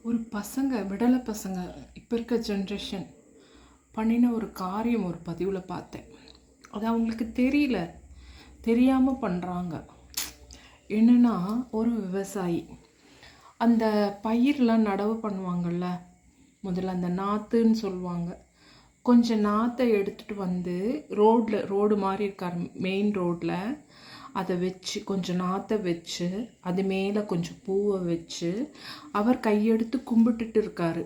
ஒரு பசங்க விடலை பசங்க இப்போ இருக்க ஜென்ரேஷன் பண்ணின ஒரு காரியம் ஒரு பதிவில் பார்த்தேன். அது அவங்களுக்கு தெரியல, தெரியாமல் பண்ணுறாங்க. என்னென்னா, ஒரு விவசாயி அந்த பயிரெலாம் நடவு பண்ணுவாங்கள்ல, முதல்ல அந்த நாற்றுன்னு சொல்லுவாங்க. கொஞ்சம் நாற்றை எடுத்துகிட்டு வந்து ரோடு மாதிரி இருக்கார், மெயின் ரோட்டில் அதை வச்சு கொஞ்சம் நாற்றை வச்சு அது மேலே கொஞ்சம் பூவை வச்சு அவர் கையெடுத்து கும்பிட்டுட்டு இருக்காரு.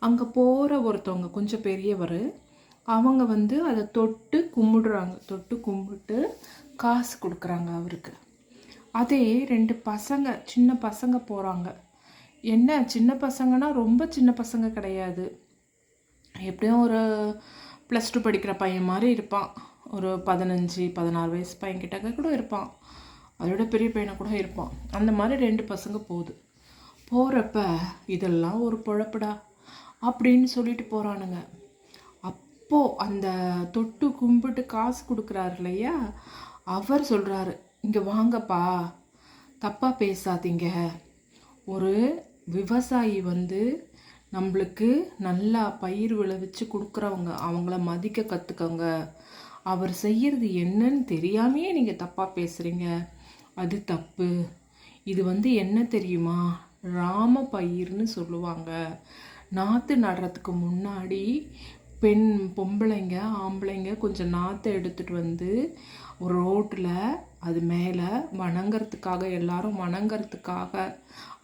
அங்கே போகிற ஒருத்தவங்க கொஞ்சம் பெரியவர், அவங்க வந்து அதை தொட்டு கும்பிடுறாங்க. தொட்டு கும்பிட்டு காசு கொடுக்குறாங்க அவருக்கு. அதே 2 பசங்க, சின்ன பசங்க போகிறாங்க. என்ன சின்ன பசங்கன்னா ரொம்ப சின்ன பசங்க கிடையாது, எப்படியும் ஒரு +2 படிக்கிற பையன் மாதிரி இருப்பான். ஒரு 15-16 வயசு பையன்கிட்ட கூட இருப்பான், அதோட பெரிய பையனை கூட இருப்பான். அந்த மாதிரி 2 பசங்க போகிறப்ப இதெல்லாம் ஒரு பொழப்புடா அப்படின்னு சொல்லிட்டு போகிறானுங்க. அப்போது அந்த தொட்டு கும்பிட்டு காசு கொடுக்குறாரு இல்லையா, அவர் சொல்கிறாரு, இங்கே வாங்கப்பா, தப்பாக பேசாதீங்க. ஒரு விவசாயி வந்து நம்மளுக்கு நல்லா பயிர் விளைவிச்சு கொடுக்குறவங்க, அவங்கள மதிக்க கற்றுக்கோங்க. அவர் செய்கிறது என்னன்னு தெரியாமையே நீங்கள் தப்பாக பேசுகிறீங்க, அது தப்பு. இது வந்து என்ன தெரியுமா, ராம பயிர்னு சொல்லுவாங்க. நாற்று நடுறதுக்கு முன்னாடி பொம்பளைங்க ஆம்பளைங்க கொஞ்சம் நாற்றை எடுத்துகிட்டு வந்து ஒரு ரோட்டில் அது மேலே வணங்கிறதுக்காக, எல்லாரும் வணங்கிறதுக்காக,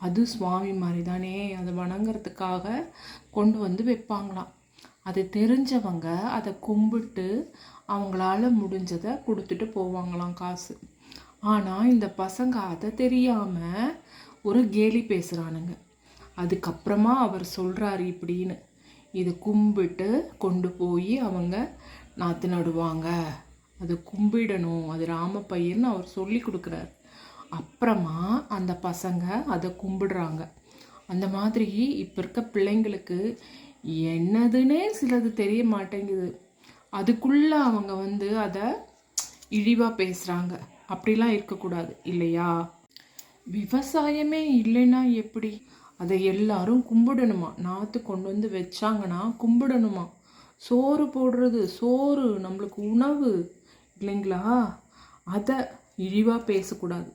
அது சுவாமி மாதிரி தானே, அது வணங்கிறதுக்காக கொண்டு வந்து வைப்பாங்களாம். அது தெரிஞ்சவங்க அதை கும்பிட்டு அவங்களால முடிஞ்சதை கொடுத்துட்டு போவாங்களாம் காசு. ஆனால் இந்த பசங்க அதை தெரியாமல் ஒரு கேலி பேசுகிறானுங்க. அதுக்கப்புறமா அவர் சொல்கிறாரு இப்படின்னு, இது கும்பிட்டு கொண்டு போய் அவங்க நாற்று நடுவாங்க, அது கும்பிடணும், அது ராமப்பயிர்னு அவர் சொல்லி கொடுக்குறாரு. அப்புறமா அந்த பசங்க அதை கும்பிடுறாங்க. அந்த மாதிரி இப்போ இருக்க பிள்ளைங்களுக்கு என்னதுன்னே சிலது தெரிய மாட்டேங்குது. அதுக்குள்ளே அவங்க வந்து அதை இழிவாக பேசுகிறாங்க. அப்படிலாம் இருக்கக்கூடாது இல்லையா? விவசாயமே இல்லைன்னா எப்படி? அதை எல்லாரும் கும்பிடணுமா? நாற்று கொண்டு வந்து வச்சாங்கன்னா கும்பிடணுமா? சோறு போடுறது, சோறு நம்மளுக்கு உணவு இல்லைங்களா? அதை இழிவாக பேசக்கூடாது.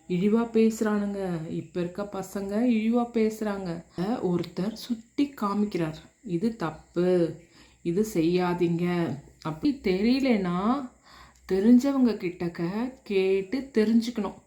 இழிவாக பேசுகிறானுங்க, இப்போ இருக்க பசங்க இழிவாக பேசுகிறாங்க. ஒருத்தர் சுட்டி காமிக்கிறார், இது தப்பு, இது செய்யாதீங்க. அப்படி தெரியலனா தெரிஞ்சவங்க கிட்டக்க கேட்டு தெரிஞ்சுக்கணும்.